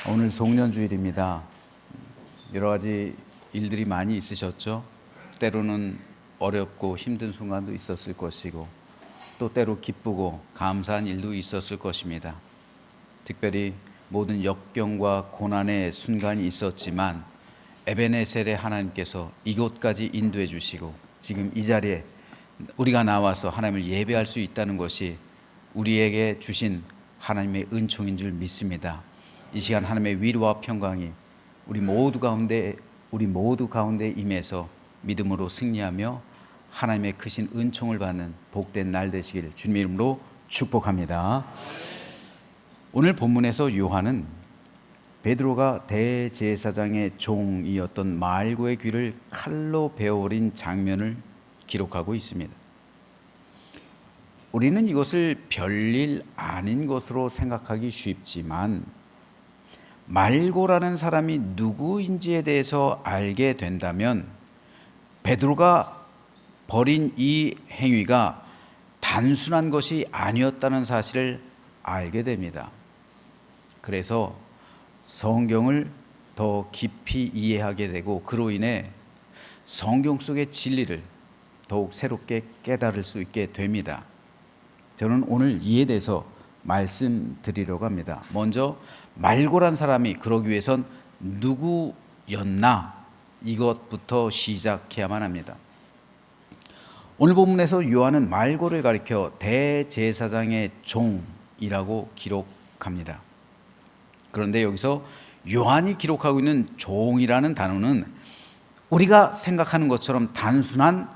오늘 송년주일입니다. 여러 가지 일들이 많이 있으셨죠? 때로는 어렵고 힘든 순간도 있었을 것이고 또 때로 기쁘고 감사한 일도 있었을 것입니다. 특별히 모든 역경과 고난의 순간이 있었지만 에베네셀의 하나님께서 이곳까지 인도해 주시고 지금 이 자리에 우리가 나와서 하나님을 예배할 수 있다는 것이 우리에게 주신 하나님의 은총인 줄 믿습니다. 이 시간 하나님의 위로와 평강이 우리 모두 가운데 임해서 믿음으로 승리하며 하나님의 크신 은총을 받는 복된 날 되시길 주님의 이름으로 축복합니다. 오늘 본문에서 요한은 베드로가 대제사장의 종이었던 말고의 귀를 칼로 베어버린 장면을 기록하고 있습니다. 우리는 이것을 별일 아닌 것으로 생각하기 쉽지만 말고라는 사람이 누구인지에 대해서 알게 된다면 베드로가 벌인 이 행위가 단순한 것이 아니었다는 사실을 알게 됩니다. 그래서 성경을 더 깊이 이해하게 되고 그로 인해 성경 속의 진리를 더욱 새롭게 깨달을 수 있게 됩니다. 저는 오늘 이에 대해서 말씀드리려고 합니다. 먼저 말고란 사람이 그러기 위해선 누구였나 이것부터 시작해야만 합니다. 오늘 본문에서 요한은 말고를 가리켜 대제사장의 종이라고 기록합니다. 그런데 여기서 요한이 기록하고 있는 종이라는 단어는 우리가 생각하는 것처럼 단순한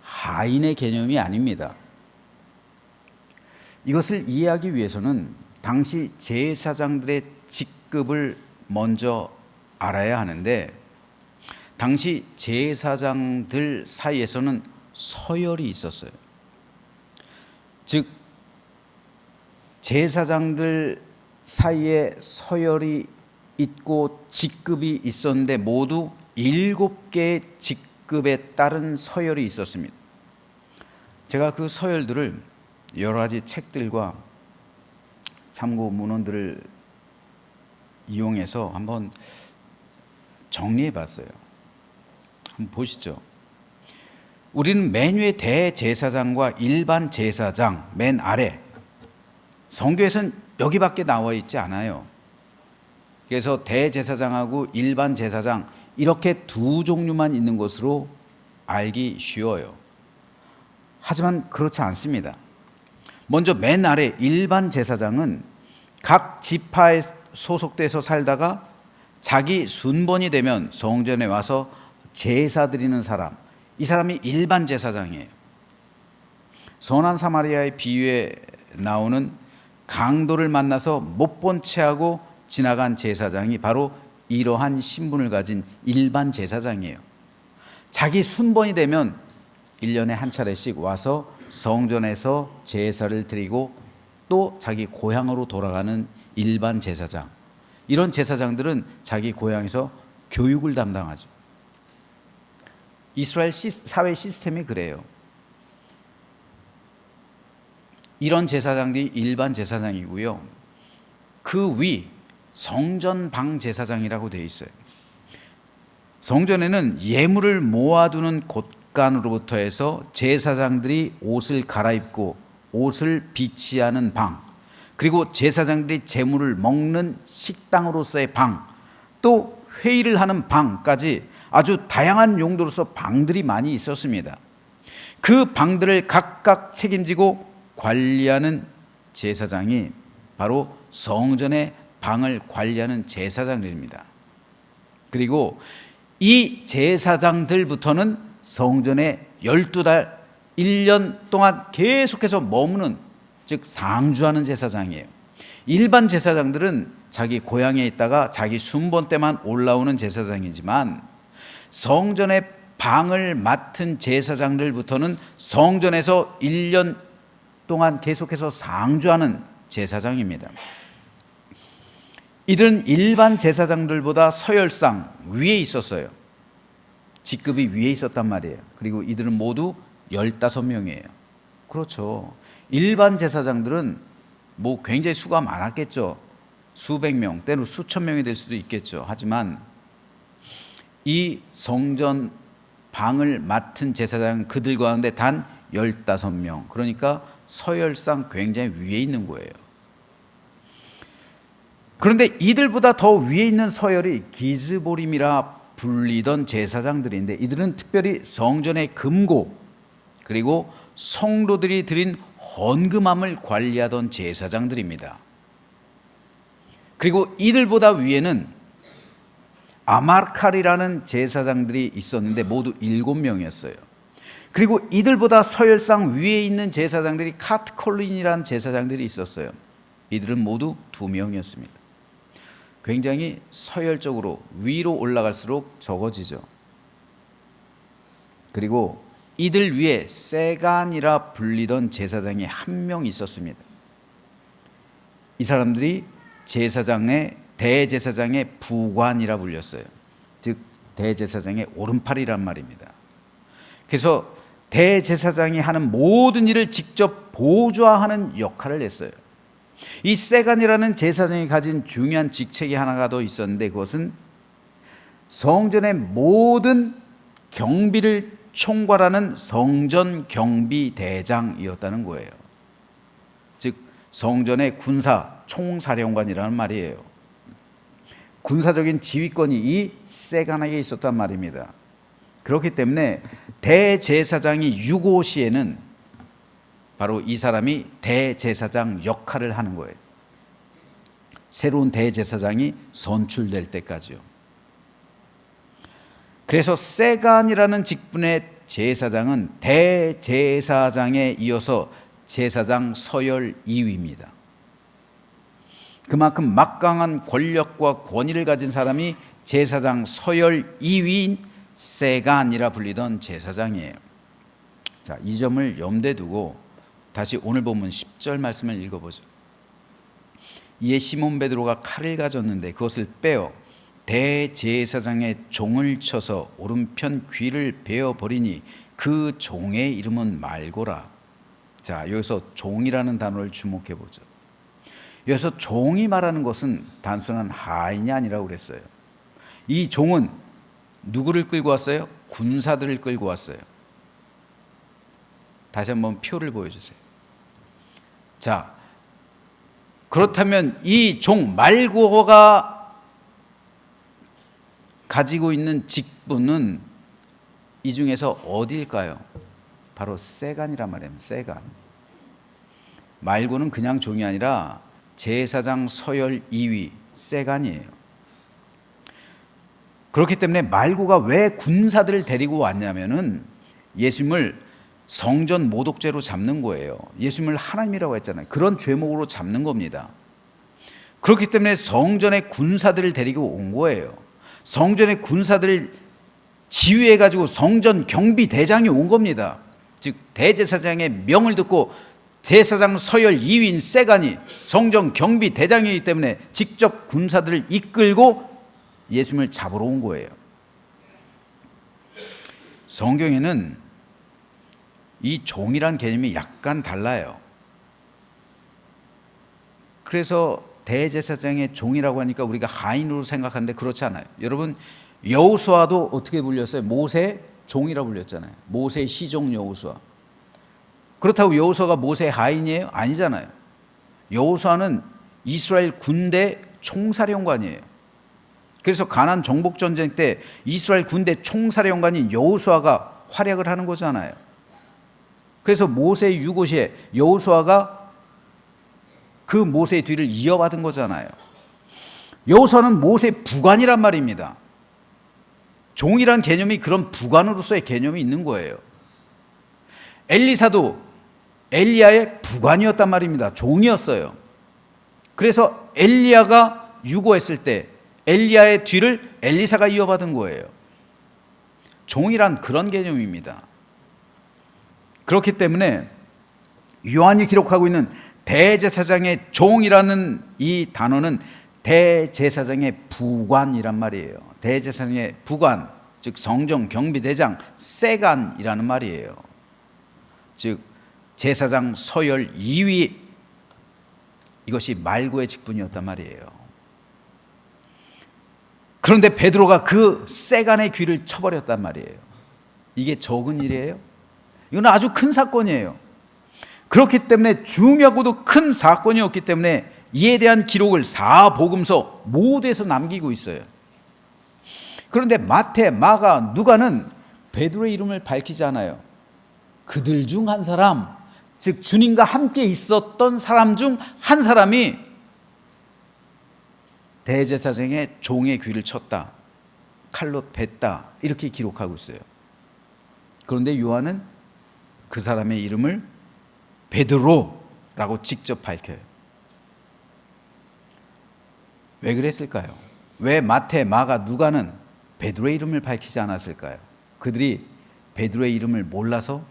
하인의 개념이 아닙니다. 이것을 이해하기 위해서는 당시 제사장들의 직급을 먼저 알아야 하는데 당시 제사장들 사이에서는 서열이 있었어요. 즉 제사장들 사이에 서열이 있고 직급이 있었는데 모두 7개의 직급에 따른 서열이 있었습니다. 제가 그 서열들을 여러 가지 책들과 참고 문헌들을 이용해서 한번 정리해 봤어요. 한번 보시죠. 우리는 맨 위에 대제사장과 일반 제사장 맨 아래, 성경에서는 여기밖에 나와 있지 않아요. 그래서 대제사장하고 일반 제사장 이렇게 두 종류만 있는 것으로 알기 쉬워요. 하지만 그렇지 않습니다. 먼저 맨 아래 일반 제사장은 각 지파에 소속돼서 살다가 자기 순번이 되면 성전에 와서 제사 드리는 사람, 이 사람이 일반 제사장이에요. 선한 사마리아의 비유에 나오는 강도를 만나서 못 본 채하고 지나간 제사장이 바로 이러한 신분을 가진 일반 제사장이에요. 자기 순번이 되면 1년에 한 차례씩 와서 성전에서 제사를 드리고 또 자기 고향으로 돌아가는 일반 제사장, 이런 제사장들은 자기 고향에서 교육을 담당하죠. 이스라엘 사회 시스템이 그래요. 이런 제사장들이 일반 제사장이고요. 그 위 성전방 제사장이라고 되어 있어요. 성전에는 예물을 모아두는 곳간으로부터 해서 제사장들이 옷을 갈아입고 옷을 비치하는 방, 그리고 제사장들이 제물을 먹는 식당으로서의 방, 또 회의를 하는 방까지 아주 다양한 용도로서 방들이 많이 있었습니다. 그 방들을 각각 책임지고 관리하는 제사장이 바로 성전의 방을 관리하는 제사장들입니다. 그리고 이 제사장들부터는 성전에 12달 1년 동안 계속해서 머무는, 즉 상주하는 제사장이에요. 일반 제사장들은 자기 고향에 있다가 자기 순번 때만 올라오는 제사장이지만 성전의 방을 맡은 제사장들부터는 성전에서 1년 동안 계속해서 상주하는 제사장입니다. 이들은 일반 제사장들보다 서열상 위에 있었어요. 직급이 위에 있었단 말이에요. 그리고 이들은 모두 15명이에요. 그렇죠. 일반 제사장들은 뭐 굉장히 수가 많았겠죠. 수백 명, 때로 수천 명이 될 수도 있겠죠. 하지만 이 성전 방을 맡은 제사장은 그들 가운데 단 15명. 그러니까 서열상 굉장히 위에 있는 거예요. 그런데 이들보다 더 위에 있는 서열이 기스보림이라 불리던 제사장들인데, 이들은 특별히 성전의 금고 그리고 성도들이 드린 헌금함을 관리하던 제사장들입니다. 그리고 이들보다 위에는 아말칼이라는 제사장들이 있었는데 모두 7명이었어요. 그리고 이들보다 서열상 위에 있는 제사장들이 카트콜린이라는 제사장들이 있었어요. 이들은 모두 2명이었습니다. 굉장히 서열적으로 위로 올라갈수록 적어지죠. 그리고 이들 위에 세간이라 불리던 제사장이 1명 있었습니다. 이 사람들이 대제사장의 부관이라 불렸어요. 즉 대제사장의 오른팔이란 말입니다. 그래서 대제사장이 하는 모든 일을 직접 보좌하는 역할을 했어요. 이 세간이라는 제사장이 가진 중요한 직책이 하나가 더 있었는데, 그것은 성전의 모든 경비를 총괄하는 성전 경비대장이었다는 거예요. 즉 성전의 군사 총사령관이라는 말이에요. 군사적인 지휘권이 이 세간에게 있었단 말입니다. 그렇기 때문에 대제사장이 유고 시에는 바로 이 사람이 대제사장 역할을 하는 거예요. 새로운 대제사장이 선출될 때까지요. 그래서 세간이라는 직분의 제사장은 대제사장에 이어서 제사장 서열 2위입니다. 그만큼 막강한 권력과 권위를 가진 사람이 제사장 서열 2위인 세간이라 불리던 제사장이에요. 자, 이 점을 염두에 두고 다시 오늘 본문 10절 말씀을 읽어보죠. 이에 시몬 베드로가 칼을 가졌는데 그것을 빼어 대제사장의 종을 쳐서 오른편 귀를 베어버리니 그 종의 이름은 말고라. 자, 여기서 종이라는 단어를 주목해 보죠. 여기서 종이 말하는 것은 단순한 하인이 아니라고 그랬어요. 이 종은 누구를 끌고 왔어요? 군사들을 끌고 왔어요. 다시 한번 표를 보여주세요. 자, 그렇다면 이 종 말고가 가지고 있는 직분은 이 중에서 어디일까요? 바로 세간이란 말이에요. 세간. 말고는 그냥 종이 아니라 제사장 서열 2위 세간이에요. 그렇기 때문에 말고가 왜 군사들을 데리고 왔냐면은 예수님을 성전 모독죄로 잡는 거예요. 예수님을 하나님이라고 했잖아요. 그런 죄목으로 잡는 겁니다. 그렇기 때문에 성전의 군사들을 데리고 온 거예요. 성전의 군사들을 지휘해가지고 성전 경비대장이 온 겁니다. 즉 대제사장의 명을 듣고 제사장 서열 2위인 세간이 성전 경비대장이기 때문에 직접 군사들을 이끌고 예수님을 잡으러 온 거예요. 성경에는 이 종이란 개념이 약간 달라요. 그래서 대제사장의 종이라고 하니까 우리가 하인으로 생각하는데 그렇지 않아요. 여러분, 여호수아도 어떻게 불렸어요? 모세 종이라고 불렸잖아요. 모세 시종 여호수아. 그렇다고 여호수아가 모세 하인이에요? 아니잖아요. 여호수아는 이스라엘 군대 총사령관이에요. 그래서 가나안 정복 전쟁 때 이스라엘 군대 총사령관인 여호수아가 활약을 하는 거잖아요. 그래서 모세 유고시에 여호수아가 그 모세의 뒤를 이어받은 거잖아요. 여호수아는 모세 부관이란 말입니다. 종이란 개념이 그런 부관으로서의 개념이 있는 거예요. 엘리사도 엘리야의 부관이었단 말입니다. 종이었어요. 그래서 엘리야가 유고했을 때 엘리야의 뒤를 엘리사가 이어받은 거예요. 종이란 그런 개념입니다. 그렇기 때문에 요한이 기록하고 있는 대제사장의 종이라는 이 단어는 대제사장의 부관이란 말이에요. 대제사장의 부관, 즉 성전 경비대장 세간이라는 말이에요. 즉 제사장 서열 2위, 이것이 말고의 직분이었단 말이에요. 그런데 베드로가 그 세간의 귀를 쳐버렸단 말이에요. 이게 적은 일이에요? 이건 아주 큰 사건이에요. 그렇기 때문에 중요하고도 큰 사건이었기 때문에 이에 대한 기록을 사복음서 모두에서 남기고 있어요. 그런데 마태, 마가, 누가는 베드로의 이름을 밝히지 않아요. 그들 중 한 사람, 즉 주님과 함께 있었던 사람 중 한 사람이 대제사장의 종의 귀를 쳤다, 칼로 뱉다, 이렇게 기록하고 있어요. 그런데 요한은 그 사람의 이름을 베드로라고 직접 밝혀요. 왜 그랬을까요? 왜 마태, 마가, 누가는 베드로의 이름을 밝히지 않았을까요? 그들이 베드로의 이름을 몰라서?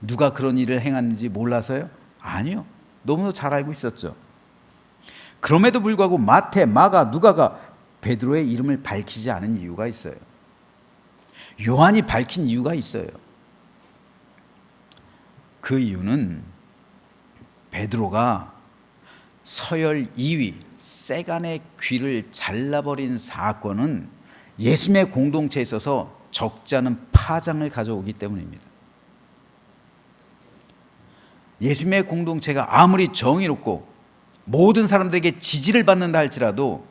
누가 그런 일을 행했는지 몰라서요? 아니요. 너무도 잘 알고 있었죠. 그럼에도 불구하고 마태, 마가, 누가가 베드로의 이름을 밝히지 않은 이유가 있어요. 요한이 밝힌 이유가 있어요. 그 이유는 베드로가 서열 2위 세간의 귀를 잘라버린 사건은 예수님의 공동체에 있어서 적지 않은 파장을 가져오기 때문입니다. 예수님의 공동체가 아무리 정의롭고 모든 사람들에게 지지를 받는다 할지라도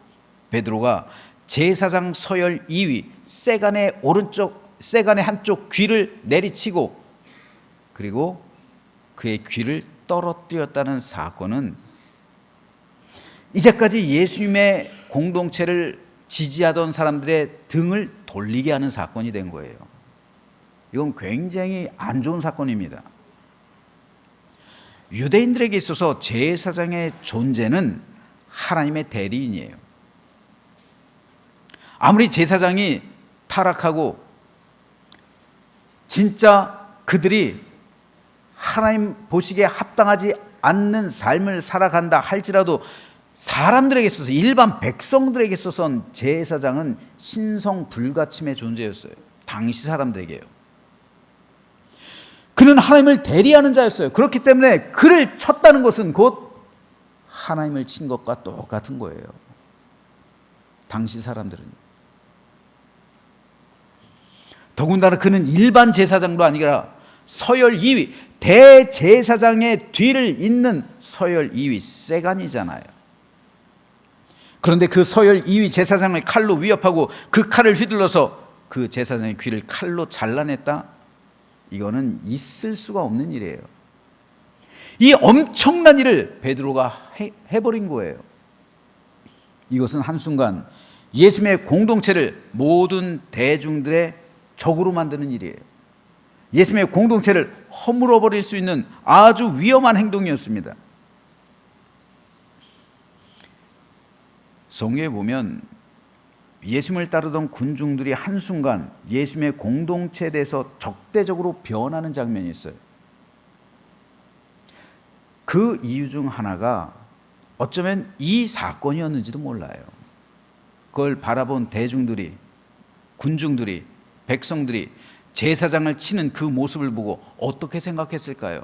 베드로가 제사장 서열 2위 세간의 한쪽 귀를 내리치고 그리고 그의 귀를 떨어뜨렸다는 사건은 이제까지 예수님의 공동체를 지지하던 사람들의 등을 돌리게 하는 사건이 된 거예요. 이건 굉장히 안 좋은 사건입니다. 유대인들에게 있어서 제사장의 존재는 하나님의 대리인이에요. 아무리 제사장이 타락하고 진짜 그들이 하나님 보시기에 합당하지 않는 삶을 살아간다 할지라도 사람들에게 있어서, 일반 백성들에게 있어서는 제사장은 신성 불가침의 존재였어요. 당시 사람들에게요. 그는 하나님을 대리하는 자였어요. 그렇기 때문에 그를 쳤다는 것은 곧 하나님을 친 것과 똑같은 거예요. 당시 사람들은. 더군다나 그는 일반 제사장도 아니라 서열 2위, 대제사장의 뒤를 잇는 서열 2위 세간이잖아요. 그런데 그 서열 2위 제사장을 칼로 위협하고 그 칼을 휘둘러서 그 제사장의 귀를 칼로 잘라냈다? 이거는 있을 수가 없는 일이에요. 이 엄청난 일을 베드로가 해버린 거예요. 이것은 한순간 예수님의 공동체를 모든 대중들의 적으로 만드는 일이에요. 예수님의 공동체를 허물어 버릴 수 있는 아주 위험한 행동이었습니다. 성경에 보면 예수님을 따르던 군중들이 한순간 예수님의 공동체에 대해서 적대적으로 변하는 장면이 있어요. 그 이유 중 하나가 어쩌면 이 사건이었는지도 몰라요. 그걸 바라본 대중들이, 군중들이, 백성들이 제사장을 치는 그 모습을 보고 어떻게 생각했을까요?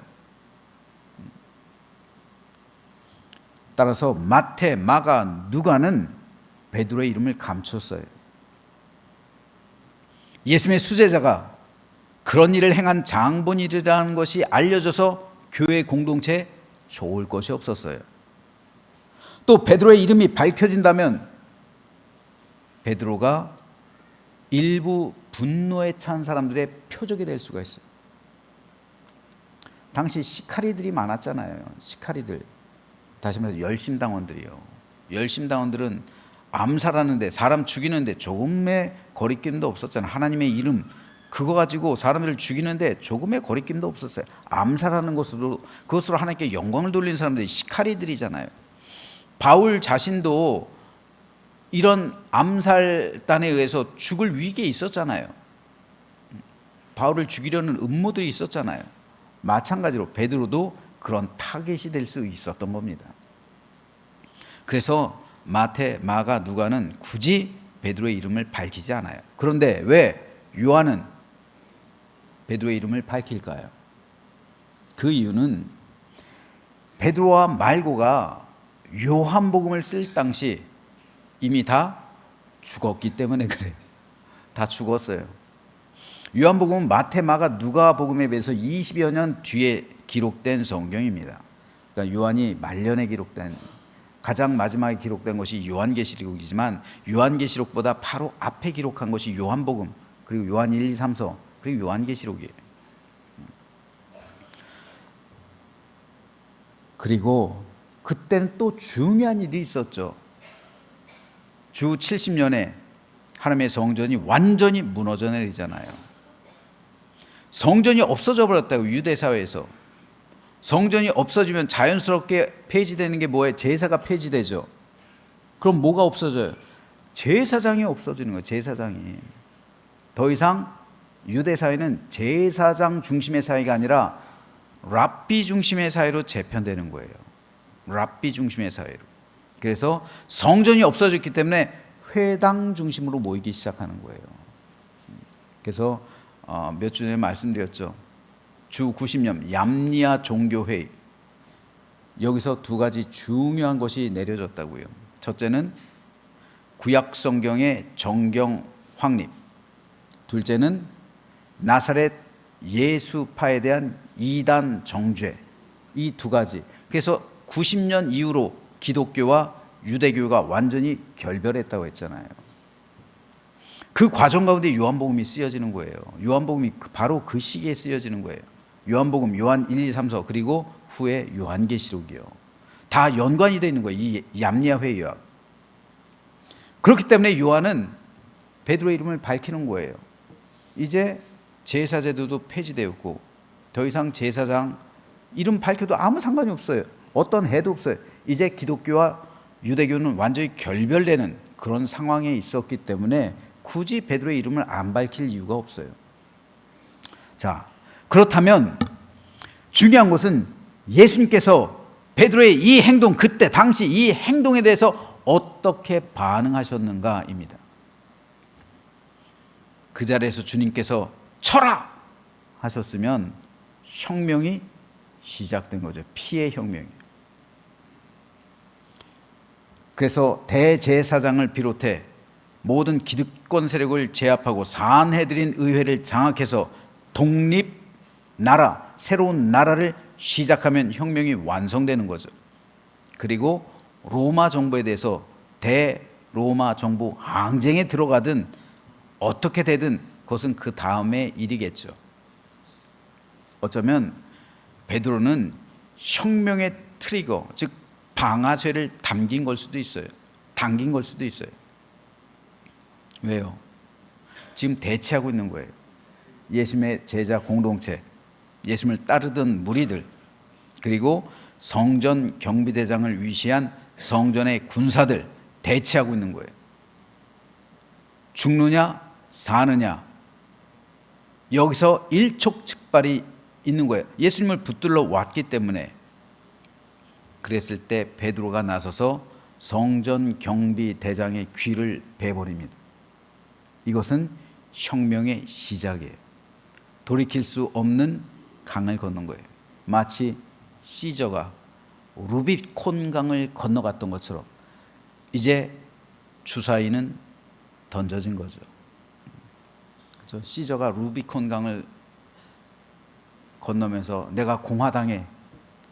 따라서 마태, 마가, 누가는 베드로의 이름을 감췄어요. 예수님의 수제자가 그런 일을 행한 장본인이라는 것이 알려져서 교회 공동체에 좋을 것이 없었어요. 또 베드로의 이름이 밝혀진다면 베드로가 일부 분노에 찬 사람들의 표적이 될 수가 있어요. 당시 시카리들이 많았잖아요. 시카리들, 다시 말해서 열심당원들이요. 열심당원들은 암살하는데, 사람 죽이는데 조금의 거리낌도 없었잖아요. 하나님의 이름 그거 가지고 사람들을 죽이는데 조금의 거리낌도 없었어요. 암살하는 그것으로 하나님께 영광을 돌리는 사람들이 시카리들이잖아요. 바울 자신도 이런 암살단에 의해서 죽을 위기에 있었잖아요. 바울을 죽이려는 음모들이 있었잖아요. 마찬가지로 베드로도 그런 타겟이 될 수 있었던 겁니다. 그래서 마태, 마가, 누가는 굳이 베드로의 이름을 밝히지 않아요. 그런데 왜 요한은 베드로의 이름을 밝힐까요? 그 이유는 베드로와 말고가 요한복음을 쓸 당시 이미 다 죽었기 때문에 그래요. 다 죽었어요. 요한복음은 마태, 마가, 누가복음에 비해서 20여 년 뒤에 기록된 성경입니다. 그러니까 요한이 말년에 기록된, 가장 마지막에 기록된 것이 요한계시록이지만 요한계시록보다 바로 앞에 기록한 것이 요한복음, 그리고 요한 1, 2, 3서, 그리고 요한계시록이에요. 그리고 그때는 또 중요한 일이 있었죠. 주 70년에 하나님의 성전이 완전히 무너져 내리잖아요. 성전이 없어져 버렸다고. 유대사회에서 성전이 없어지면 자연스럽게 폐지되는 게 뭐예요? 제사가 폐지되죠. 그럼 뭐가 없어져요? 제사장이 없어지는 거예요. 제사장이. 더 이상 유대사회는 제사장 중심의 사회가 아니라 랍비 중심의 사회로 재편되는 거예요. 랍비 중심의 사회로. 그래서 성전이 없어졌기 때문에 회당 중심으로 모이기 시작하는 거예요. 그래서 몇 주 전에 말씀드렸죠. 주 90년 얌리아 종교회의, 여기서 두 가지 중요한 것이 내려졌다고요. 첫째는 구약 성경의 정경 확립, 둘째는 나사렛 예수파에 대한 이단 정죄, 이 두 가지. 그래서 90년 이후로 기독교와 유대교가 완전히 결별했다고 했잖아요. 그 과정 가운데 요한복음이 쓰여지는 거예요. 요한복음이 바로 그 시기에 쓰여지는 거예요. 요한복음, 요한 1, 2, 3서, 그리고 후에 요한계시록이요. 다 연관이 되어 있는 거예요. 이 얌리아 회의와. 그렇기 때문에 요한은 베드로의 이름을 밝히는 거예요. 이제 제사제도도 폐지되었고 더 이상 제사장 이름 밝혀도 아무 상관이 없어요. 어떤 해도 없어요. 이제 기독교와 유대교는 완전히 결별되는 그런 상황에 있었기 때문에 굳이 베드로의 이름을 안 밝힐 이유가 없어요. 자, 그렇다면 중요한 것은 예수님께서 베드로의 이 행동, 그때 당시 이 행동에 대해서 어떻게 반응하셨는가입니다. 그 자리에서 주님께서 쳐라 하셨으면 혁명이 시작된 거죠. 피해 혁명이. 그래서 대제사장을 비롯해 모든 기득권 세력을 제압하고 산헤드린 의회를 장악해서 독립 나라, 새로운 나라를 시작하면 혁명이 완성되는 거죠. 그리고 로마 정부에 대해서 대로마 정부 항쟁에 들어가든 어떻게 되든 그것은 그 다음의 일이겠죠. 어쩌면 베드로는 혁명의 트리거, 즉 방아쇠를 당긴 걸 수도 있어요. 당긴 걸 수도 있어요. 왜요? 지금 대치하고 있는 거예요. 예수님의 제자 공동체, 예수님을 따르던 무리들, 그리고 성전 경비대장을 위시한 성전의 군사들 대치하고 있는 거예요. 죽느냐 사느냐, 여기서 일촉즉발이 있는 거예요. 예수님을 붙들러 왔기 때문에. 그랬을 때 베드로가 나서서 성전 경비대장의 귀를 베버립니다. 이것은 혁명의 시작이에요. 돌이킬 수 없는 강을 건넌 거예요. 마치 시저가 루비콘 강을 건너갔던 것처럼 이제 주사위는 던져진 거죠. 그렇죠? 시저가 루비콘 강을 건너면서 내가 공화당에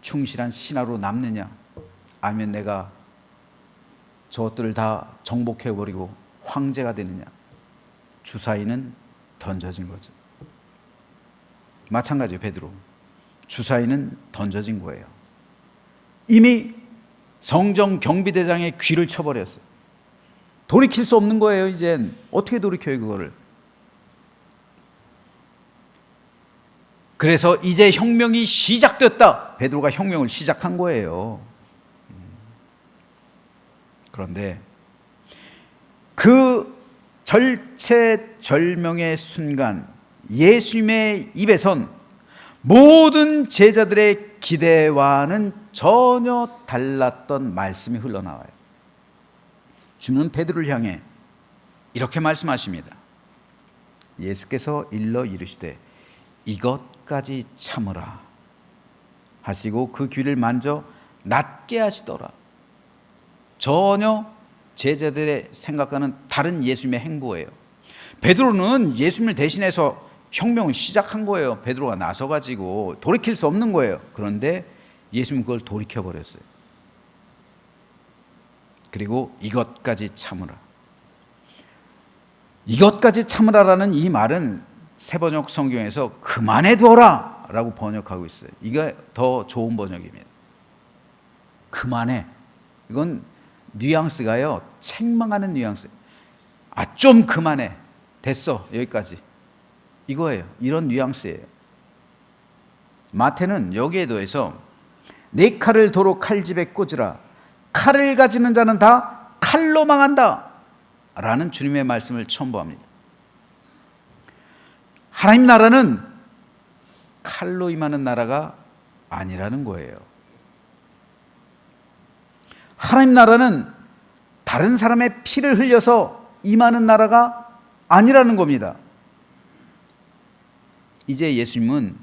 충실한 신하로 남느냐, 아니면 내가 저것들을 다 정복해버리고 황제가 되느냐. 주사위는 던져진 거죠. 마찬가지예요. 베드로. 주사위는 던져진 거예요. 이미 성전 경비대장의 귀를 쳐버렸어요. 돌이킬 수 없는 거예요. 이젠 어떻게 돌이켜요 그거를. 그래서 이제 혁명이 시작됐다. 베드로가 혁명을 시작한 거예요. 그런데 그 절체절명의 순간 예수님의 입에선 모든 제자들의 기대와는 전혀 달랐던 말씀이 흘러나와요. 주님은 베드로를 향해 이렇게 말씀하십니다. 예수께서 일러 이르시되 이것까지 참으라 하시고 그 귀를 만져 낫게 하시더라. 전혀 제자들의 생각과는 다른 예수님의 행보예요. 베드로는 예수님을 대신해서 혁명을 시작한 거예요. 베드로가 나서가지고 돌이킬 수 없는 거예요. 그런데 예수님은 그걸 돌이켜버렸어요. 그리고 이것까지 참으라. 이것까지 참으라라는 이 말은 새번역 성경에서 그만해 두어라 라고 번역하고 있어요. 이게 더 좋은 번역입니다. 그만해. 이건 뉘앙스가요, 책망하는 뉘앙스. 좀 그만해. 됐어. 여기까지. 이거예요. 이런 뉘앙스예요. 마태는 여기에 더해서 네 칼을 도로 칼집에 꽂으라. 칼을 가지는 자는 다 칼로 망한다 라는 주님의 말씀을 첨부합니다. 하나님 나라는 칼로 임하는 나라가 아니라는 거예요. 하나님 나라는 다른 사람의 피를 흘려서 임하는 나라가 아니라는 겁니다. 이제 예수님은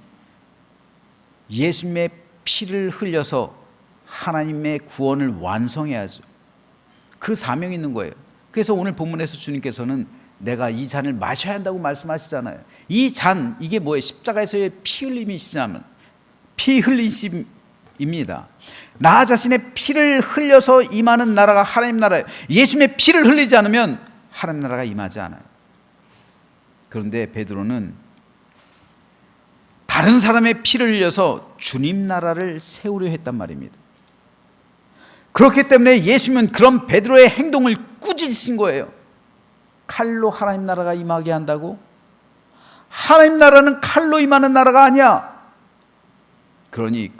예수님의 피를 흘려서 하나님의 구원을 완성해야죠. 그 사명이 있는 거예요. 그래서 오늘 본문에서 주님께서는 내가 이 잔을 마셔야 한다고 말씀하시잖아요. 이 잔, 이게 뭐예요? 십자가에서의 피 흘림이시냐면 피 흘리심입니다. 나 자신의 피를 흘려서 임하는 나라가 하나님 나라예요. 예수님의 피를 흘리지 않으면 하나님 나라가 임하지 않아요. 그런데 베드로는 다른 사람의 피를 흘려서 주님 나라를 세우려 했단 말입니다. 그렇기 때문에 예수님은 그런 베드로의 행동을 꾸짖으신 거예요. 칼로 하나님 나라가 임하게 한다고? 하나님 나라는 칼로 임하는 나라가 아니야. 그러니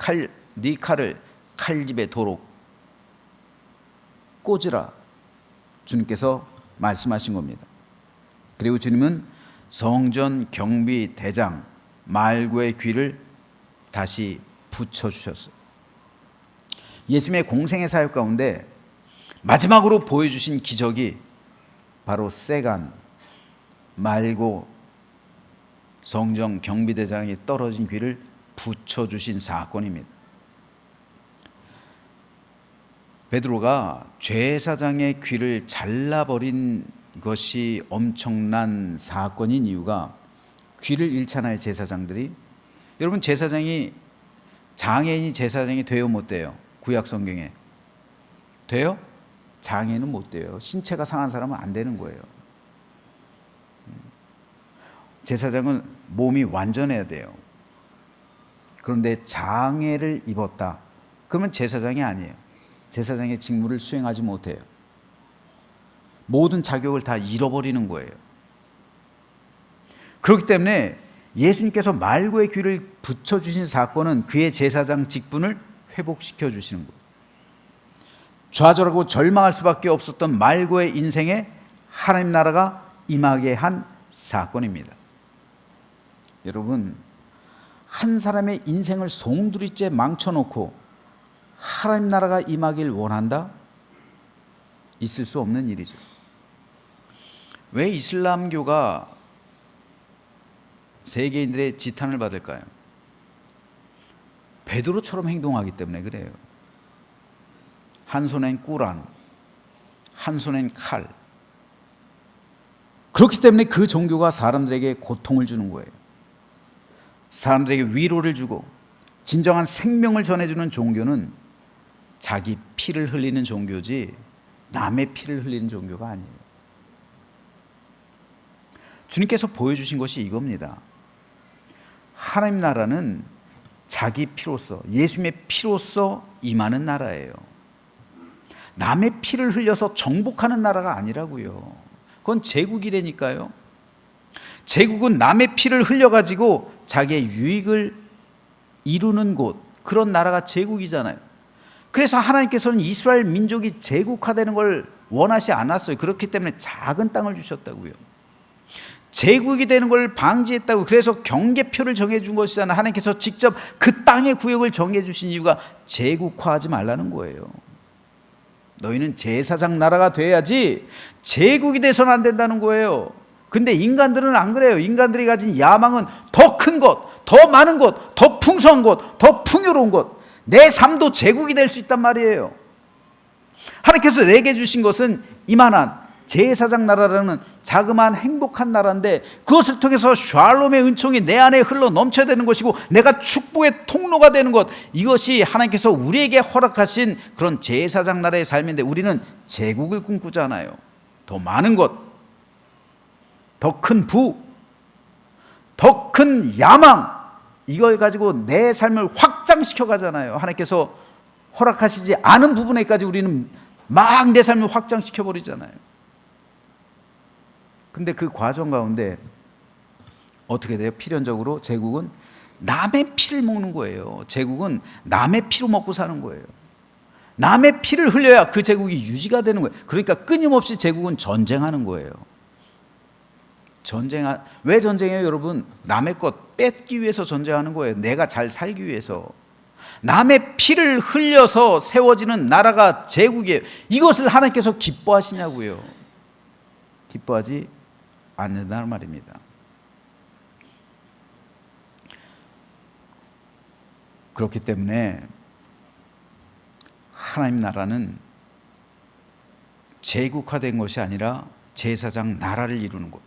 네 칼을 칼집에 도로 꽂으라. 주님께서 말씀하신 겁니다. 그리고 주님은 성전 경비 대장 말고의 귀를 다시 붙여주셨어요. 예수님의 공생의 사역 가운데 마지막으로 보여주신 기적이 바로 세간 말고 성전 경비대장이 떨어진 귀를 붙여주신 사건입니다. 베드로가 제사장의 귀를 잘라버린 것이 엄청난 사건인 이유가 귀를 잃잖아요. 제사장들이. 여러분, 제사장이 장애인이 제사장이 돼요, 못 돼요? 구약 성경에 돼요? 장애인은 못 돼요. 신체가 상한 사람은 안 되는 거예요. 제사장은 몸이 완전해야 돼요. 그런데 장애를 입었다. 그러면 제사장이 아니에요. 제사장의 직무를 수행하지 못해요. 모든 자격을 다 잃어버리는 거예요. 그렇기 때문에 예수님께서 말고의 귀를 붙여주신 사건은 그의 제사장 직분을 회복시켜 주시는 거예요. 좌절하고 절망할 수밖에 없었던 말고의 인생에 하나님 나라가 임하게 한 사건입니다. 여러분, 한 사람의 인생을 송두리째 망쳐놓고 하나님 나라가 임하길 원한다? 있을 수 없는 일이죠. 왜 이슬람교가 세계인들의 지탄을 받을까요? 베드로처럼 행동하기 때문에 그래요. 한 손엔 꾸란, 한 손엔 칼. 그렇기 때문에 그 종교가 사람들에게 고통을 주는 거예요. 사람들에게 위로를 주고 진정한 생명을 전해주는 종교는 자기 피를 흘리는 종교지 남의 피를 흘리는 종교가 아니에요. 주님께서 보여주신 것이 이겁니다. 하나님 나라는 자기 피로서, 예수님의 피로서 임하는 나라예요. 남의 피를 흘려서 정복하는 나라가 아니라고요. 그건 제국이라니까요. 제국은 남의 피를 흘려가지고 자기의 유익을 이루는 곳, 그런 나라가 제국이잖아요. 그래서 하나님께서는 이스라엘 민족이 제국화되는 걸 원하지 않았어요. 그렇기 때문에 작은 땅을 주셨다고요. 제국이 되는 걸 방지했다고. 그래서 경계표를 정해준 것이잖아요. 하나님께서 직접 그 땅의 구역을 정해주신 이유가 제국화하지 말라는 거예요. 너희는 제사장 나라가 돼야지 제국이 돼서는 안 된다는 거예요. 근데 인간들은 안 그래요. 인간들이 가진 야망은 더 큰 것, 더 많은 것, 더 풍성한 것, 더 풍요로운 것. 내 삶도 제국이 될 수 있단 말이에요. 하나님께서 내게 주신 것은 이만한 제사장 나라라는 자그마한 행복한 나라인데, 그것을 통해서 샬롬의 은총이 내 안에 흘러 넘쳐야 되는 것이고 내가 축복의 통로가 되는 것, 이것이 하나님께서 우리에게 허락하신 그런 제사장 나라의 삶인데, 우리는 제국을 꿈꾸잖아요. 더 많은 것, 더 큰 부, 더 큰 야망, 이걸 가지고 내 삶을 확장시켜 가잖아요. 하나님께서 허락하시지 않은 부분에까지 우리는 막 내 삶을 확장시켜 버리잖아요. 근데 그 과정 가운데 어떻게 돼요? 필연적으로 제국은 남의 피를 먹는 거예요. 제국은 남의 피로 먹고 사는 거예요. 남의 피를 흘려야 그 제국이 유지가 되는 거예요. 그러니까 끊임없이 제국은 전쟁하는 거예요. 왜 전쟁해요, 여러분? 남의 것 뺏기 위해서 전쟁하는 거예요. 내가 잘 살기 위해서. 남의 피를 흘려서 세워지는 나라가 제국이에요. 이것을 하나님께서 기뻐하시냐고요. 기뻐하지 않는다는 말입니다. 그렇기 때문에 하나님 나라는 제국화된 것이 아니라 제사장 나라를 이루는 곳,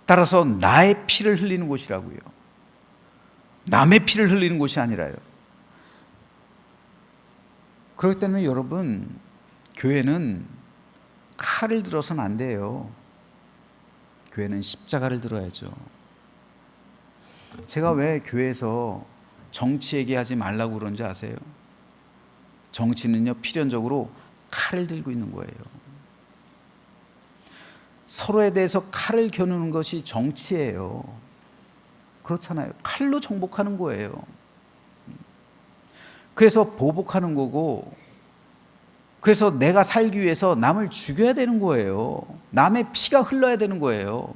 따라서 나의 피를 흘리는 곳이라고요. 남의 피를 흘리는 곳이 아니라요. 그렇기 때문에 여러분, 교회는 칼을 들어서는 안 돼요. 교회는 십자가를 들어야죠. 제가 왜 교회에서 정치 얘기하지 말라고 그런지 아세요? 정치는요, 필연적으로 칼을 들고 있는 거예요. 서로에 대해서 칼을 겨누는 것이 정치예요. 그렇잖아요. 칼로 정복하는 거예요. 그래서 보복하는 거고, 그래서 내가 살기 위해서 남을 죽여야 되는 거예요. 남의 피가 흘러야 되는 거예요.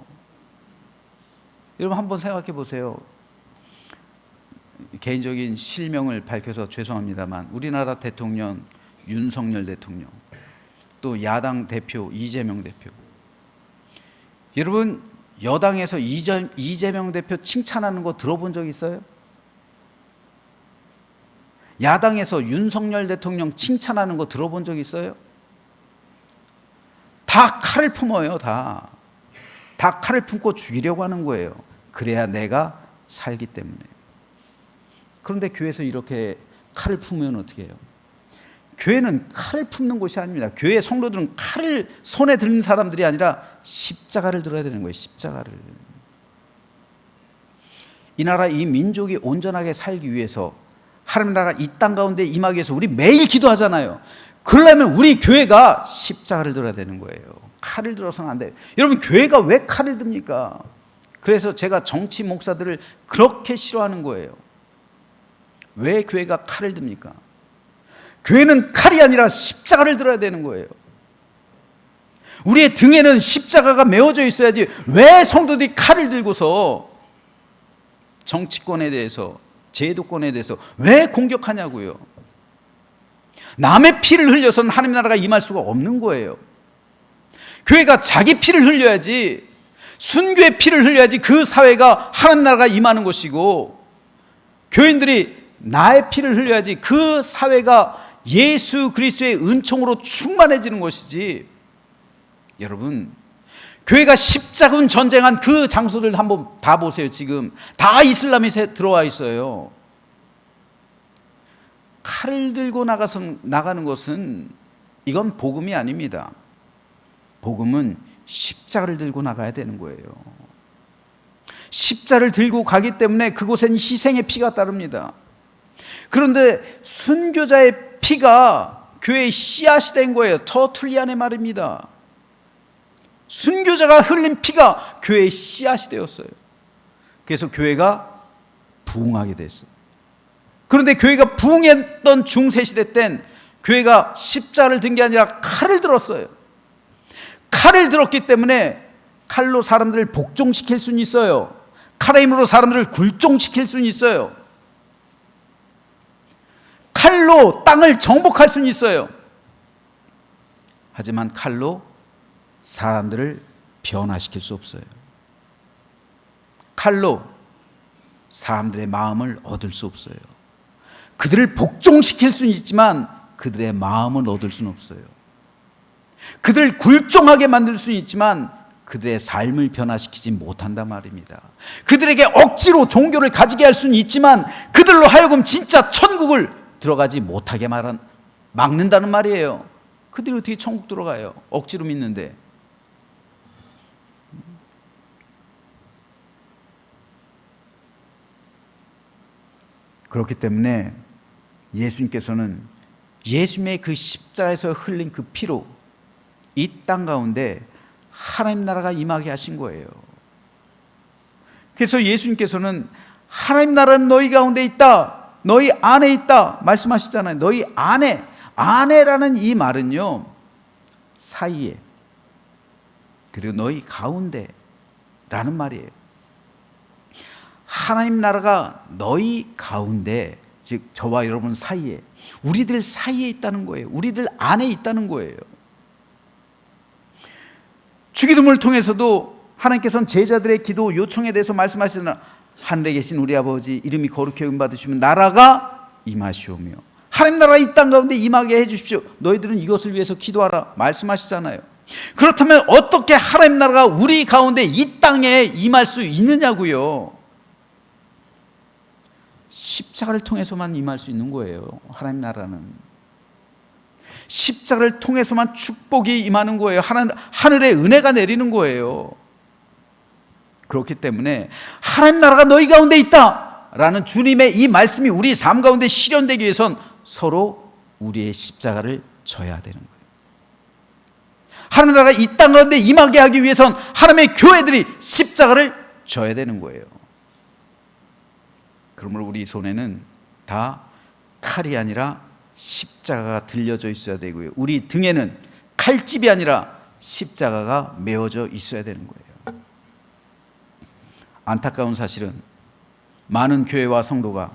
여러분 한번 생각해 보세요. 개인적인 실명을 밝혀서 죄송합니다만, 우리나라 대통령 윤석열 대통령, 또 야당 대표 이재명 대표, 여러분 여당에서 이재명 대표 칭찬하는 거 들어본 적 있어요? 야당에서 윤석열 대통령 칭찬하는 거 들어본 적 있어요? 다 칼을 품어요. 다 칼을 품고 죽이려고 하는 거예요. 그래야 내가 살기 때문에. 그런데 교회에서 이렇게 칼을 품으면 어떻게 해요? 교회는 칼을 품는 곳이 아닙니다. 교회 성도들은 칼을 손에 드는 사람들이 아니라 십자가를 들어야 되는 거예요. 십자가를. 이 나라, 이 민족이 온전하게 살기 위해서, 하나님 나라 이 땅 가운데 임하기 위해서 우리 매일 기도하잖아요. 그러려면 우리 교회가 십자가를 들어야 되는 거예요. 칼을 들어서는 안 돼요. 여러분, 교회가 왜 칼을 듭니까? 그래서 제가 정치 목사들을 그렇게 싫어하는 거예요. 왜 교회가 칼을 듭니까? 교회는 칼이 아니라 십자가를 들어야 되는 거예요. 우리의 등에는 십자가가 메어져 있어야지, 왜 성도들이 칼을 들고서 정치권에 대해서, 제도권에 대해서 왜 공격하냐고요. 남의 피를 흘려서는 하나님 나라가 임할 수가 없는 거예요. 교회가 자기 피를 흘려야지, 순교의 피를 흘려야지 그 사회가 하나님 나라가 임하는 것이고, 교인들이 나의 피를 흘려야지 그 사회가 예수 그리스도의 은총으로 충만해지는 것이지. 여러분, 교회가 십자군 전쟁한 그 장소들 한번 다 보세요. 지금 다 이슬람이 들어와 있어요. 칼을 들고 나가는 것은, 이건 복음이 아닙니다. 복음은 십자가를 들고 나가야 되는 거예요. 십자를 들고 가기 때문에 그곳엔 희생의 피가 따릅니다. 그런데 순교자의 피가 교회의 씨앗이 된 거예요. 터툴리안의 말입니다. 순교자가 흘린 피가 교회의 씨앗이 되었어요. 그래서 교회가 부흥하게 됐어요. 그런데 교회가 부흥했던 중세시대 땐 교회가 십자를 든 게 아니라 칼을 들었어요. 칼을 들었기 때문에 칼로 사람들을 복종시킬 수는 있어요. 칼의 힘으로 사람들을 굴종시킬 수는 있어요. 칼로 땅을 정복할 수는 있어요. 하지만 칼로 사람들을 변화시킬 수 없어요. 칼로 사람들의 마음을 얻을 수 없어요. 그들을 복종시킬 수는 있지만 그들의 마음을 얻을 수는 없어요. 그들을 굴종하게 만들 수는 있지만 그들의 삶을 변화시키지 못한단 말입니다. 그들에게 억지로 종교를 가지게 할 수는 있지만 그들로 하여금 진짜 천국을 들어가지 못하게 막는다는 말이에요. 그들이 어떻게 천국 들어가요? 억지로 믿는데. 그렇기 때문에 예수님께서는 예수님의 그 십자가에서 흘린 그 피로 이 땅 가운데 하나님 나라가 임하게 하신 거예요. 그래서 예수님께서는 하나님 나라는 너희 가운데 있다, 너희 안에 있다 말씀하시잖아요. 너희 안에라는 이 말은요, 사이에, 그리고 너희 가운데라는 말이에요. 하나님 나라가 너희 가운데, 즉 저와 여러분 사이에, 우리들 사이에 있다는 거예요. 우리들 안에 있다는 거예요. 주기도문을 통해서도 하나님께서는 제자들의 기도 요청에 대해서 말씀하시잖아요. 하늘에 계신 우리 아버지 이름이 거룩히 여김받으시면 나라가 임하시오며 하나님 나라가 이 땅 가운데 임하게 해주십시오. 너희들은 이것을 위해서 기도하라 말씀하시잖아요. 그렇다면 어떻게 하나님 나라가 우리 가운데 이 땅에 임할 수 있느냐고요. 십자가를 통해서만 임할 수 있는 거예요. 하나님 나라는 십자가를 통해서만 축복이 임하는 거예요. 하늘의 은혜가 내리는 거예요. 그렇기 때문에 하나님 나라가 너희 가운데 있다 라는 주님의 이 말씀이 우리 삶 가운데 실현되기 위해선 서로 우리의 십자가를 져야 되는 거예요. 하나님 나라가 이 땅 가운데 임하게 하기 위해선 하나님의 교회들이 십자가를 져야 되는 거예요. 그러므로 우리 손에는 다 칼이 아니라 십자가가 들려져 있어야 되고요. 우리 등에는 칼집이 아니라 십자가가 메어져 있어야 되는 거예요. 안타까운 사실은 많은 교회와 성도가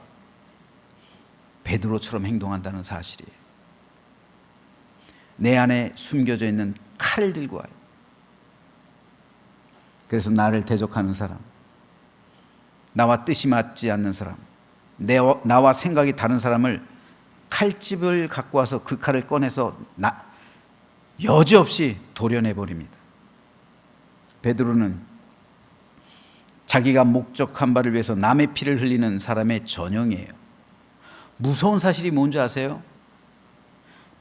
베드로처럼 행동한다는 사실이에요. 내 안에 숨겨져 있는 칼을 들고 와요. 그래서 나를 대적하는 사람, 나와 뜻이 맞지 않는 사람, 나와 생각이 다른 사람을 칼집을 갖고 와서 그 칼을 꺼내서 여지없이 도려내버립니다. 베드로는 자기가 목적한 바를 위해서 남의 피를 흘리는 사람의 전형이에요. 무서운 사실이 뭔지 아세요?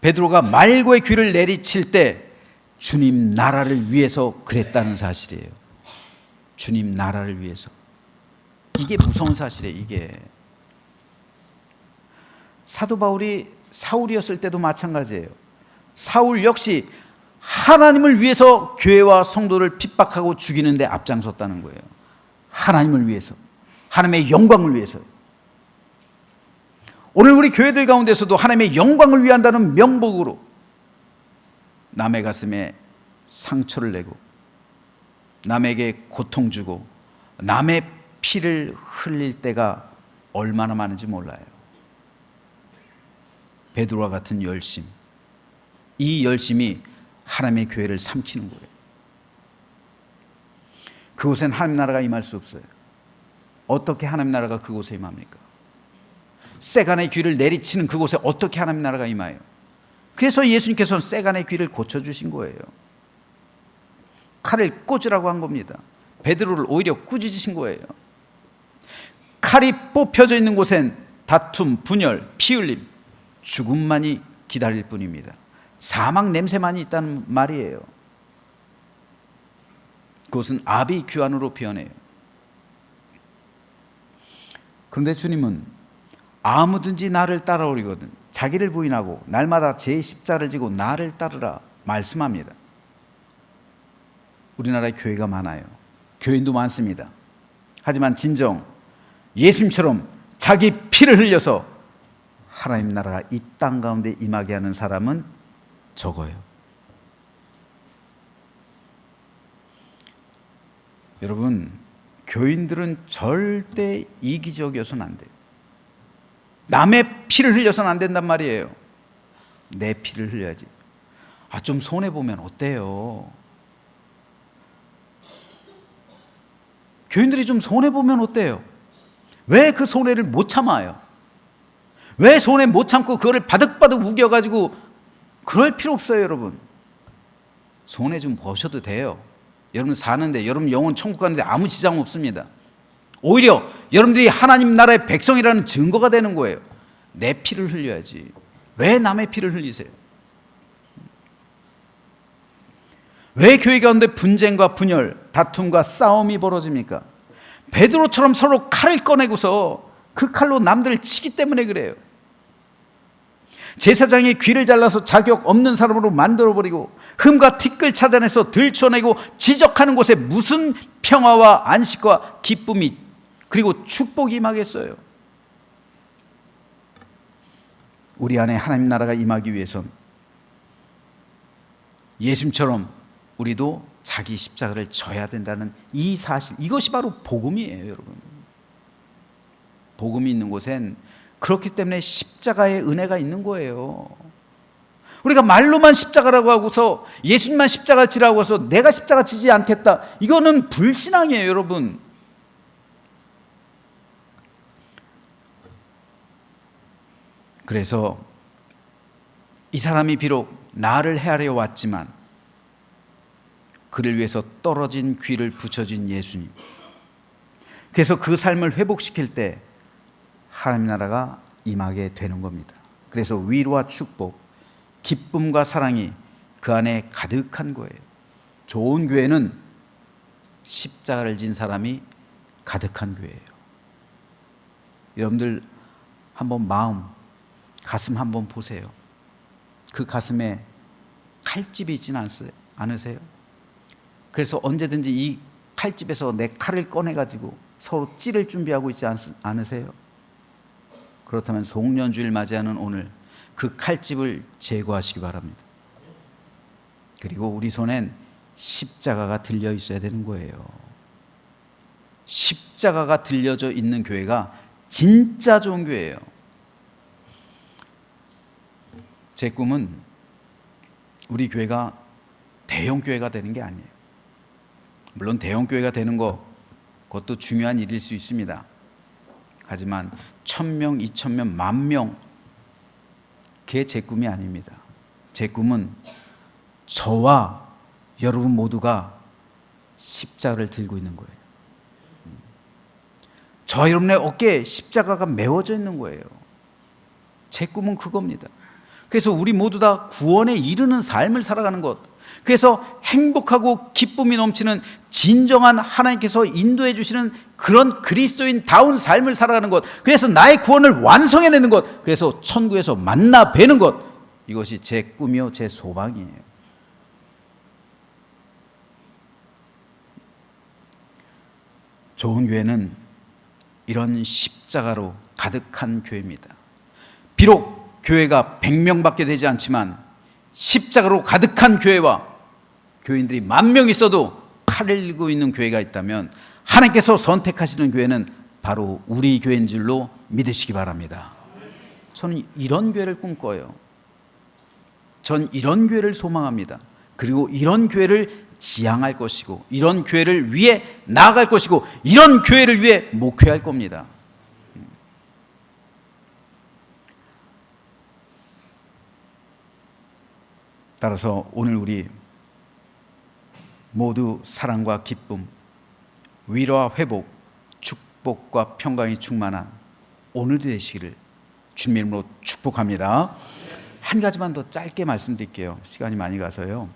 베드로가 말고의 귀를 내리칠 때 주님 나라를 위해서 그랬다는 사실이에요. 주님 나라를 위해서. 이게 무서운 사실이에요. 이게 사도 바울이 사울이었을 때도 마찬가지예요. 사울 역시 하나님을 위해서 교회와 성도를 핍박하고 죽이는 데 앞장섰다는 거예요. 하나님을 위해서, 하나님의 영광을 위해서. 오늘 우리 교회들 가운데서도 하나님의 영광을 위한다는 명목으로 남의 가슴에 상처를 내고 남에게 고통 주고 남의 피를 흘릴 때가 얼마나 많은지 몰라요. 베드로와 같은 열심, 이 열심이 하나님의 교회를 삼키는 거예요. 그곳엔 하나님 나라가 임할 수 없어요. 어떻게 하나님 나라가 그곳에 임합니까? 쇠간의 귀를 내리치는 그곳에 어떻게 하나님 나라가 임해요? 그래서 예수님께서는 쇠간의 귀를 고쳐주신 거예요. 칼을 꽂으라고 한 겁니다. 베드로를 오히려 꾸짖으신 거예요. 칼이 뽑혀져 있는 곳엔 다툼, 분열, 피 흘림, 죽음만이 기다릴 뿐입니다. 사망 냄새만이 있다는 말이에요. 그것은 아비 규환으로 표현해요. 그런데 주님은 아무든지 나를 따라오리거든 자기를 부인하고 날마다 제 십자를 지고 나를 따르라 말씀합니다. 우리나라에 교회가 많아요. 교인도 많습니다. 하지만 진정 예수님처럼 자기 피를 흘려서 하나님 나라가 이 땅 가운데 임하게 하는 사람은 적어요. 여러분, 교인들은 절대 이기적이어서는 안 돼요. 남의 피를 흘려서는 안 된단 말이에요. 내 피를 흘려야지. 좀 손해보면 어때요? 교인들이 좀 손해보면 어때요? 왜 그 손해를 못 참아요? 왜 손에 못 참고 그거를 바득바득 우겨가지고 그럴 필요 없어요, 여러분. 손에 좀 버셔도 돼요. 여러분 사는데, 여러분 영혼 천국 가는데 아무 지장 없습니다. 오히려 여러분들이 하나님 나라의 백성이라는 증거가 되는 거예요. 내 피를 흘려야지. 왜 남의 피를 흘리세요? 왜 교회 가운데 분쟁과 분열, 다툼과 싸움이 벌어집니까? 베드로처럼 서로 칼을 꺼내고서 그 칼로 남들을 치기 때문에 그래요. 제사장의 귀를 잘라서 자격 없는 사람으로 만들어버리고 흠과 티끌 찾아내서 들춰내고 지적하는 곳에 무슨 평화와 안식과 기쁨이 그리고 축복이 임하겠어요? 우리 안에 하나님 나라가 임하기 위해선 예수님처럼 우리도 자기 십자가를 져야 된다는 이 사실, 이것이 바로 복음이에요, 여러분. 복음이 있는 곳엔 그렇기 때문에 십자가의 은혜가 있는 거예요. 우리가 말로만 십자가라고 하고서 예수님만 십자가 지라고 해서 내가 십자가 지지 않겠다, 이거는 불신앙이에요, 여러분. 그래서 이 사람이 비록 나를 헤아려 왔지만 그를 위해서 떨어진 귀를 붙여준 예수님, 그래서 그 삶을 회복시킬 때 하나님 나라가 임하게 되는 겁니다. 그래서 위로와 축복, 기쁨과 사랑이 그 안에 가득한 거예요. 좋은 교회는 십자가를 진 사람이 가득한 교회예요. 여러분들 한번 가슴 한번 보세요. 그 가슴에 칼집이 있지는 않으세요? 그래서 언제든지 이 칼집에서 내 칼을 꺼내가지고 서로 찌를 준비하고 있지 않으세요? 그렇다면 송년주일 맞이하는 오늘 그 칼집을 제거하시기 바랍니다. 그리고 우리 손엔 십자가가 들려 있어야 되는 거예요. 십자가가 들려져 있는 교회가 진짜 좋은 교회예요. 제 꿈은 우리 교회가 대형 교회가 되는 게 아니에요. 물론 대형 교회가 되는 그것도 중요한 일일 수 있습니다. 하지만 1000명, 2000명, 10,000명, 그게 제 꿈이 아닙니다. 제 꿈은 저와 여러분 모두가 십자가를 들고 있는 거예요. 저와 여러분의 어깨에 십자가가 메워져 있는 거예요. 제 꿈은 그겁니다. 그래서 우리 모두 다 구원에 이르는 삶을 살아가는 것, 그래서 행복하고 기쁨이 넘치는 진정한 하나님께서 인도해 주시는 그런 그리스도인다운 삶을 살아가는 것, 그래서 나의 구원을 완성해내는 것, 그래서 천국에서 만나 뵈는 것, 이것이 제 꿈이요 제 소망이에요. 좋은 교회는 이런 십자가로 가득한 교회입니다. 비록 교회가 100명밖에 되지 않지만 십자가로 가득한 교회와 교인들이 10,000명 있어도 칼을 들고 있는 교회가 있다면 하나님께서 선택하시는 교회는 바로 우리 교회인 줄로 믿으시기 바랍니다. 저는 이런 교회를 꿈꿔요. 전 이런 교회를 소망합니다. 그리고 이런 교회를 지향할 것이고, 이런 교회를 위해 나아갈 것이고, 이런 교회를 위해 목회할 겁니다. 따라서 오늘 우리 모두 사랑과 기쁨, 위로와 회복, 축복과 평강이 충만한 오늘이 되시기를 주님의 이름으로 축복합니다. 한 가지만 더 짧게 말씀드릴게요. 시간이 많이 가서요.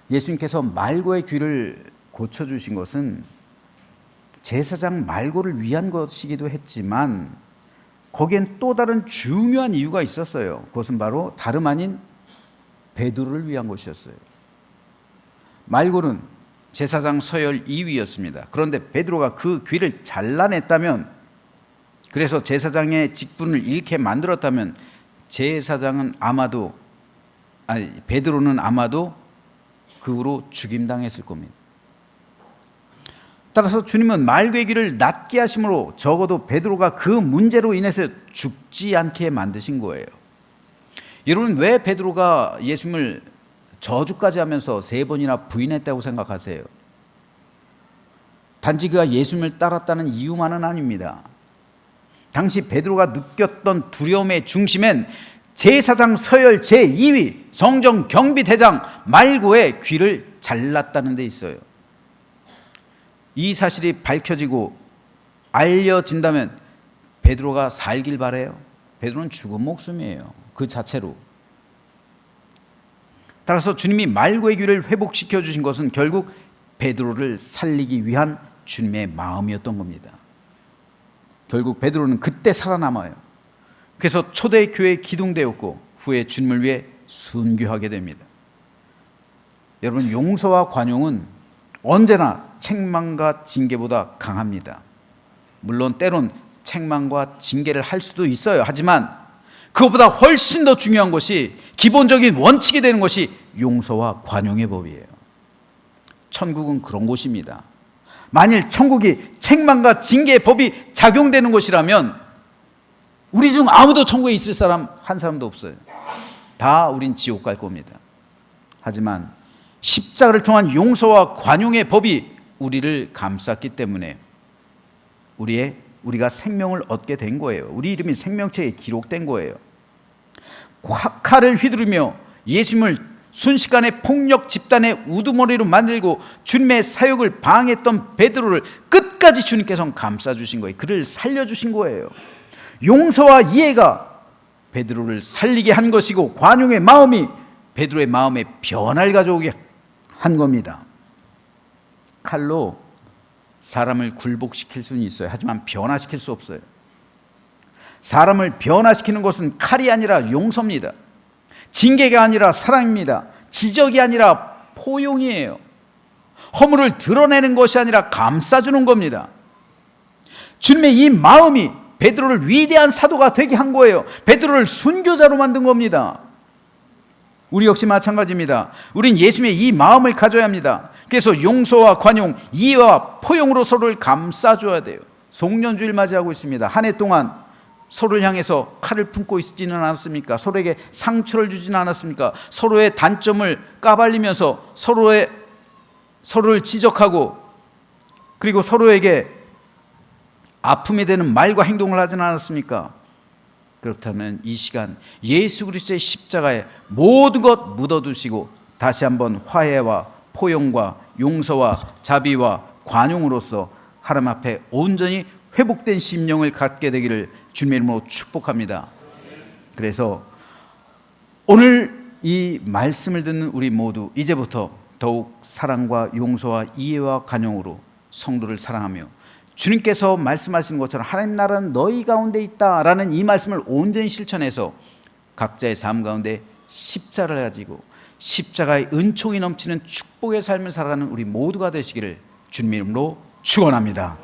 예수님께서 말고의 귀를 고쳐주신 것은 제사장 말고를 위한 것이기도 했지만 거기엔 또 다른 중요한 이유가 있었어요. 그것은 바로 다름 아닌 베드로를 위한 것이었어요. 말고는 제사장 서열 2위였습니다. 그런데 베드로가 그 귀를 잘라냈다면, 그래서 제사장의 직분을 잃게 만들었다면 베드로는 아마도 그 후로 죽임당했을 겁니다. 따라서 주님은 말고의 귀를 낫게 하심으로 적어도 베드로가 그 문제로 인해서 죽지 않게 만드신 거예요. 여러분, 왜 베드로가 예수님을 저주까지 하면서 3번이나 부인했다고 생각하세요? 단지 그가 예수님을 따랐다는 이유만은 아닙니다. 당시 베드로가 느꼈던 두려움의 중심엔 제사장 서열 제2위 성전 경비대장 말고의 귀를 잘랐다는 데 있어요. 이 사실이 밝혀지고 알려진다면 베드로가 살길 바래요. 베드로는 죽은 목숨이에요. 그 자체로. 따라서 주님이 말고의 귀를 회복시켜 주신 것은 결국 베드로를 살리기 위한 주님의 마음이었던 겁니다. 결국 베드로는 그때 살아남아요. 그래서 초대교회에 기둥되었고 후에 주님을 위해 순교하게 됩니다. 여러분, 용서와 관용은 언제나 책망과 징계보다 강합니다. 물론 때론 책망과 징계를 할 수도 있어요. 하지만 그것보다 훨씬 더 중요한 것이, 기본적인 원칙이 되는 것이 용서와 관용의 법이에요. 천국은 그런 곳입니다. 만일 천국이 책망과 징계의 법이 작용되는 곳이라면 우리 중 아무도 천국에 있을 사람 한 사람도 없어요. 다 우린 지옥 갈 겁니다. 하지만 십자가를 통한 용서와 관용의 법이 우리를 감쌌기 때문에 우리가 생명을 얻게 된 거예요. 우리 이름이 생명책에 기록된 거예요. 칼을 휘두르며 예수님을 순식간에 폭력 집단의 우두머리로 만들고 주님의 사역을 방해했던 베드로를 끝까지 주님께서는 감싸주신 거예요. 그를 살려주신 거예요. 용서와 이해가 베드로를 살리게 한 것이고, 관용의 마음이 베드로의 마음에 변화를 가져오게 한 겁니다. 칼로 사람을 굴복시킬 수는 있어요. 하지만 변화시킬 수 없어요. 사람을 변화시키는 것은 칼이 아니라 용서입니다. 징계가 아니라 사랑입니다. 지적이 아니라 포용이에요. 허물을 드러내는 것이 아니라 감싸주는 겁니다. 주님의 이 마음이 베드로를 위대한 사도가 되게 한 거예요. 베드로를 순교자로 만든 겁니다. 우리 역시 마찬가지입니다. 우린 예수님의 이 마음을 가져야 합니다. 그래서 용서와 관용, 이해와 포용으로 서로를 감싸줘야 돼요. 송년주일 맞이하고 있습니다. 한 해 동안 서로를 향해서 칼을 품고 있지는 않았습니까? 서로에게 상처를 주지는 않았습니까? 서로의 단점을 까발리면서 서로를 지적하고, 그리고 서로에게 아픔이 되는 말과 행동을 하지는 않았습니까? 그렇다면 이 시간 예수 그리스도의 십자가에 모든 것 묻어두시고 다시 한번 화해와 포용과 용서와 자비와 관용으로서 하나님 앞에 온전히 회복된 심령을 갖게 되기를 주님의 이름으로 축복합니다. 그래서 오늘 이 말씀을 듣는 우리 모두 이제부터 더욱 사랑과 용서와 이해와 관용으로 성도를 사랑하며, 주님께서 말씀하시는 것처럼 하나님 나라는 너희 가운데 있다라는 이 말씀을 온전히 실천해서 각자의 삶 가운데 십자가를 가지고 십자가의 은총이 넘치는 축복의 삶을 살아가는 우리 모두가 되시기를 주님의 이름으로 축원합니다.